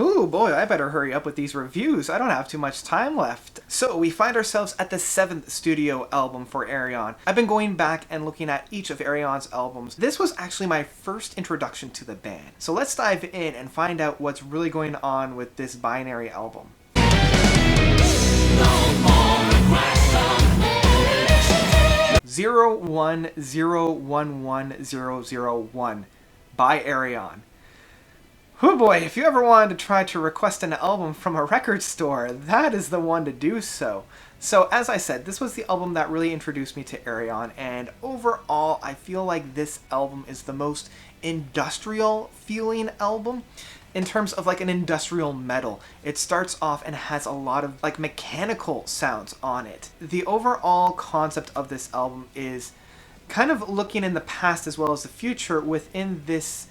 Ooh, boy, I better hurry up with these reviews. I don't have too much time left. So, we find ourselves at the 7th studio album for Ayreon. I've been going back and looking at each of Ayreon's albums. This was actually my first introduction to the band. So let's dive in and find out what's really going on with this binary album. 010110001 by Ayreon. Oh boy, if you ever wanted to try to request an album from a record store, that is the one to do so. So as I said, this was the album that really introduced me to Ayreon, and overall I feel like this album is the most industrial feeling album in terms of like an industrial metal. It starts off and has a lot of like mechanical sounds on it. The overall concept of this album is kind of looking in the past as well as the future within this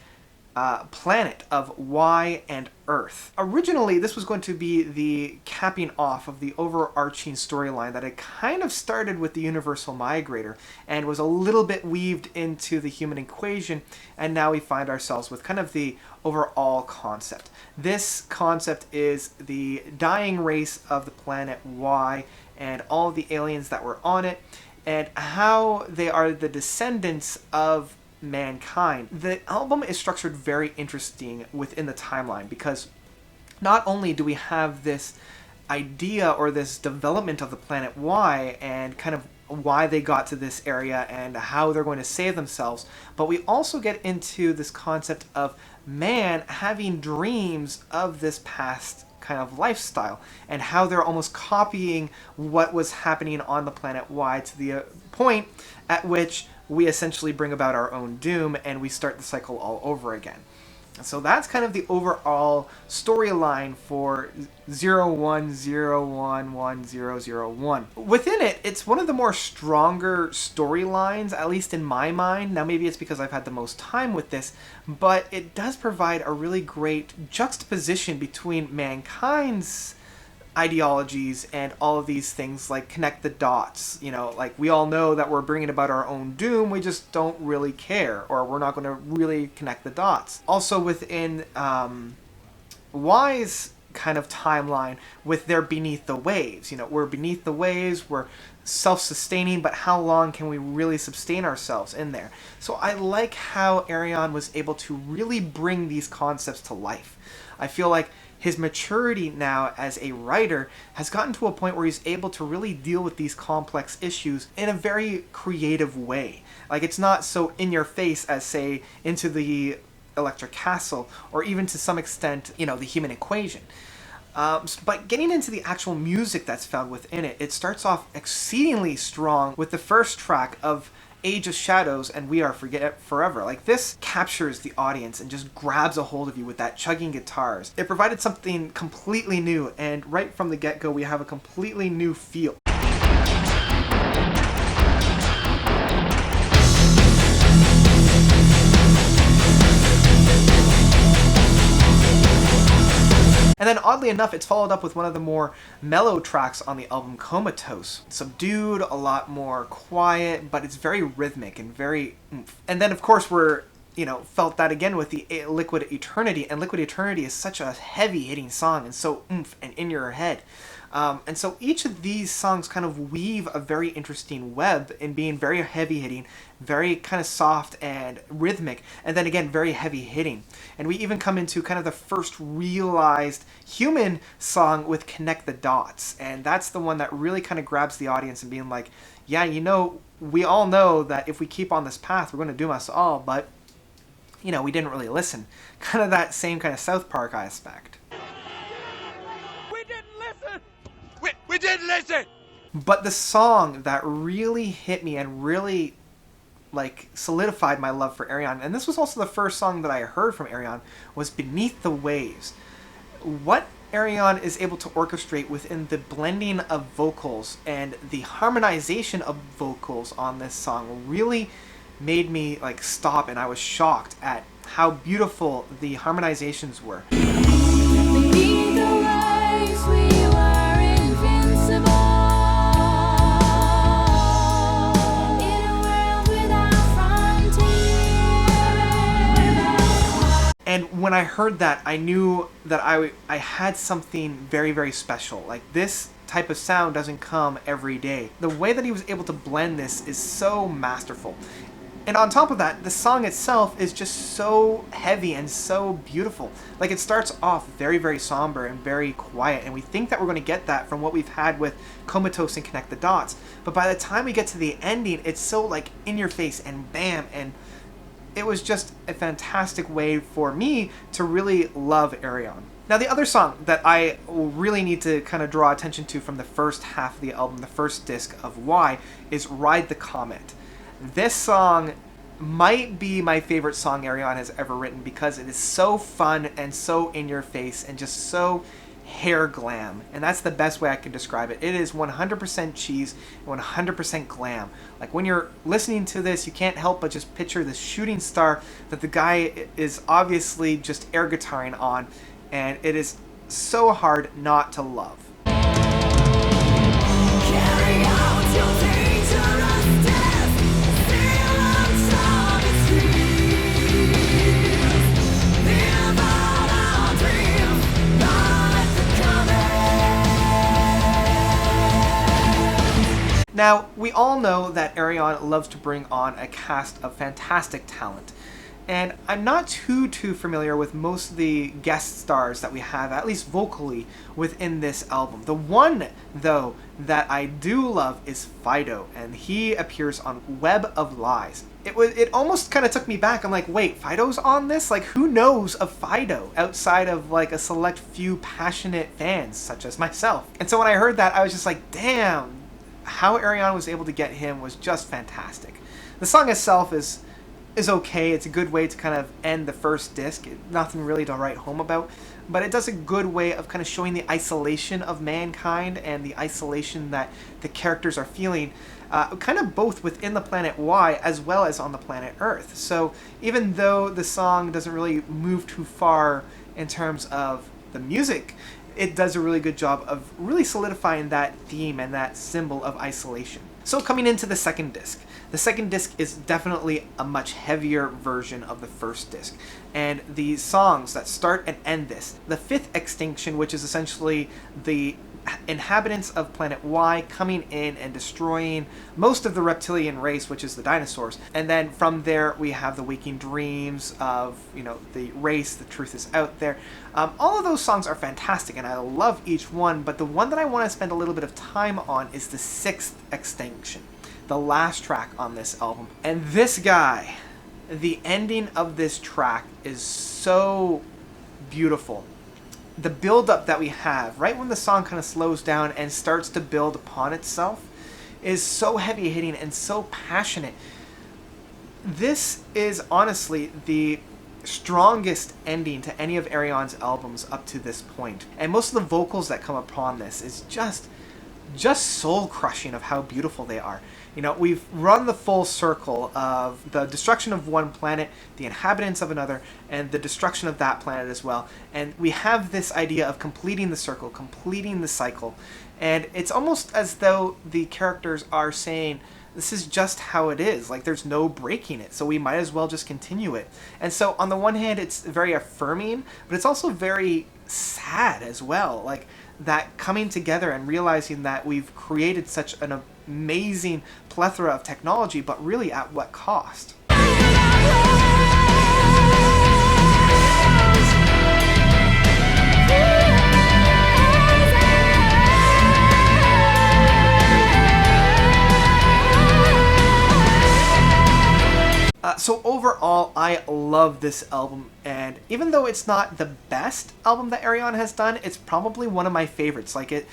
planet of Y and Earth. Originally, this was going to be the capping off of the overarching storyline that had kind of started with the Universal Migrator and was a little bit weaved into the human equation, and now we find ourselves with kind of the overall concept. This concept is the dying race of the planet Y and all of the aliens that were on it, and how they are the descendants of mankind. The album is structured very interesting within the timeline because not only do we have this idea or this development of the planet Y and kind of why they got to this area and how they're going to save themselves, but we also get into this concept of man having dreams of this past kind of lifestyle and how they're almost copying what was happening on the planet Y to the point at which we essentially bring about our own doom and we start the cycle all over again. So that's kind of the overall storyline for 010110001. Within it, it's one of the more stronger storylines, at least in my mind. Now maybe it's because I've had the most time with this, but it does provide a really great juxtaposition between mankind's ideologies and all of these things, like connect the dots. You know, like we all know that we're bringing about our own doom, we just don't really care, or we're not going to really connect the dots. Also within Y's kind of timeline with their beneath the waves, you know, we're beneath the waves, we're self-sustaining, but how long can we really sustain ourselves in there? So I like how Ayreon was able to really bring these concepts to life. I feel like his maturity now as a writer has gotten to a point where he's able to really deal with these complex issues in a very creative way. Like, it's not so in your face as, say, Into the Electric Castle, or even to some extent, you know, The Human Equation. But getting into the actual music that's found within it, it starts off exceedingly strong with the first track of Age of Shadows and We Are Forever. Like, this captures the audience and just grabs a hold of you with that chugging guitars. It provided something completely new, and right from the get-go we have a completely new feel. And then oddly enough, it's followed up with one of the more mellow tracks on the album, Comatose. Subdued, a lot more quiet, but it's very rhythmic and very oomph. And then of course we're, you know, felt that again with the Liquid Eternity, and Liquid Eternity is such a heavy hitting song and so oomph and in your head. And so each of these songs kind of weave a very interesting web in being very heavy hitting, very kind of soft and rhythmic, and then again very heavy hitting. And we even come into kind of the first realized human song with Connect the Dots, and that's the one that really kind of grabs the audience and being like, yeah, you know, we all know that if we keep on this path we're going to doom us all, but you know, we didn't really listen. Kind of that same kind of South Park aspect. We didn't listen! But the song that really hit me and really like solidified my love for Ayreon, and this was also the first song that I heard from Ayreon, was Beneath the Waves. What Ayreon is able to orchestrate within the blending of vocals and the harmonization of vocals on this song really made me like stop, and I was shocked at how beautiful the harmonizations were. And when I heard that, I knew that I had something very, very special. Like, this type of sound doesn't come every day. The way that he was able to blend this is so masterful. And on top of that, the song itself is just so heavy and so beautiful. Like, it starts off very, very somber and very quiet, and we think that we're going to get that from what we've had with Comatose and Connect the Dots. But by the time we get to the ending, it's so, like, in your face and bam, and it was just a fantastic way for me to really love Ayreon. Now, the other song that I really need to kind of draw attention to from the first half of the album, the first disc of Y, is Ride the Comet. This song might be my favorite song Ayreon has ever written because it is so fun and so in your face and just so hair glam. And that's the best way I can describe it. It is 100% cheese and 100% glam. Like, when you're listening to this, you can't help but just picture this shooting star that the guy is obviously just air guitaring on. And it is so hard not to love. Carry out your dangerous death, sail outside the streets, live out our dreams, ride the comet. Now, we all know that Ayreon loves to bring on a cast of fantastic talent. And I'm not too familiar with most of the guest stars that we have, at least vocally, within this album. The one, though, that I do love is Fido, and he appears on Web of Lies. It almost kind of took me back. I'm like, wait, Fido's on this? Like, who knows of Fido outside of, like, a select few passionate fans, such as myself? And so when I heard that, I was just like, damn, how Ayreon was able to get him was just fantastic. The song itself is okay. It's a good way to kind of end the first disc. Nothing really to write home about, but it does a good way of kind of showing the isolation of mankind and the isolation that the characters are feeling, kind of both within the planet Y as well as on the planet Earth. So even though the song doesn't really move too far in terms of the music, it does a really good job of really solidifying that theme and that symbol of isolation. So coming into the second disc is definitely a much heavier version of the first disc. And the songs that start and end this, the fifth extinction, which is essentially the inhabitants of planet Y coming in and destroying most of the reptilian race, which is the dinosaurs. And then from there we have the waking dreams of, the race, the truth is out there. All of those songs are fantastic and I love each one, but the one that I want to spend a little bit of time on is the sixth extinction, the last track on this album. And this guy, the ending of this track is so beautiful. The build-up that we have, right when the song kind of slows down and starts to build upon itself, is so heavy-hitting and so passionate. This is honestly the strongest ending to any of Ayreon's albums up to this point. And most of the vocals that come upon this is just soul-crushing of how beautiful they are. We've run the full circle of the destruction of one planet, the inhabitants of another, and the destruction of that planet as well. And we have this idea of completing the circle, completing the cycle. And it's almost as though the characters are saying, this is just how it is. Like, there's no breaking it, so we might as well just continue it. And so on the one hand, it's very affirming, but it's also very sad as well. Like, that coming together and realizing that we've created such an amazing plethora of technology, but really at what cost? So overall, I love this album, and even though it's not the best album that Ayreon has done, it's probably one of my favorites. Like, it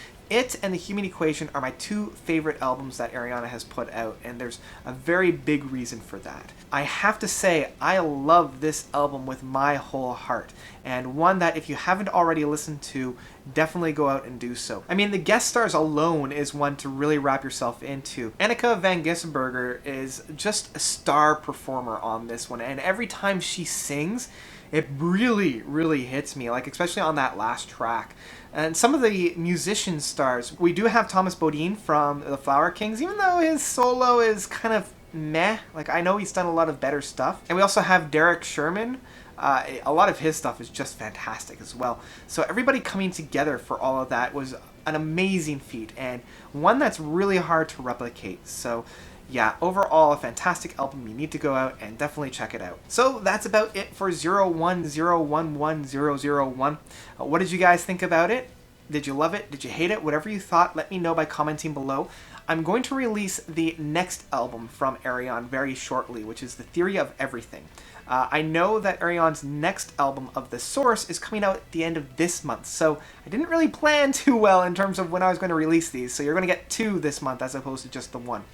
and The Human Equation are my two favorite albums that Ayreon has put out, and there's a very big reason for that. I have to say, I love this album with my whole heart, and one that if you haven't already listened to, definitely go out and do so. I mean, the guest stars alone is one to really wrap yourself into. Annika van Gisselberger is just a star performer on this one, and every time she sings, it really, really hits me, like especially on that last track. And some of the musician stars, we do have Thomas Bodine from the Flower Kings, even though his solo is kind of meh. Like, I know he's done a lot of better stuff. And we also have Derek Sherman A lot of his stuff is just fantastic as well. So everybody coming together for all of that was an amazing feat, and one that's really hard to replicate. So yeah, overall a fantastic album. You need to go out and definitely check it out. So that's about it for 01011001. What did you guys think about it? Did you love it? Did you hate it? Whatever you thought, let me know by commenting below. I'm going to release the next album from Ayreon very shortly, which is The Theory of Everything. I know that Ayreon's next album of The Source is coming out at the end of this month, so I didn't really plan too well in terms of when I was going to release these, so you're going to get 2 this month as opposed to just the 1.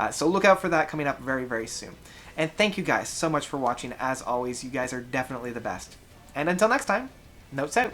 So look out for that coming up very, very soon. And thank you guys so much for watching. As always, you guys are definitely the best. And until next time, notes out.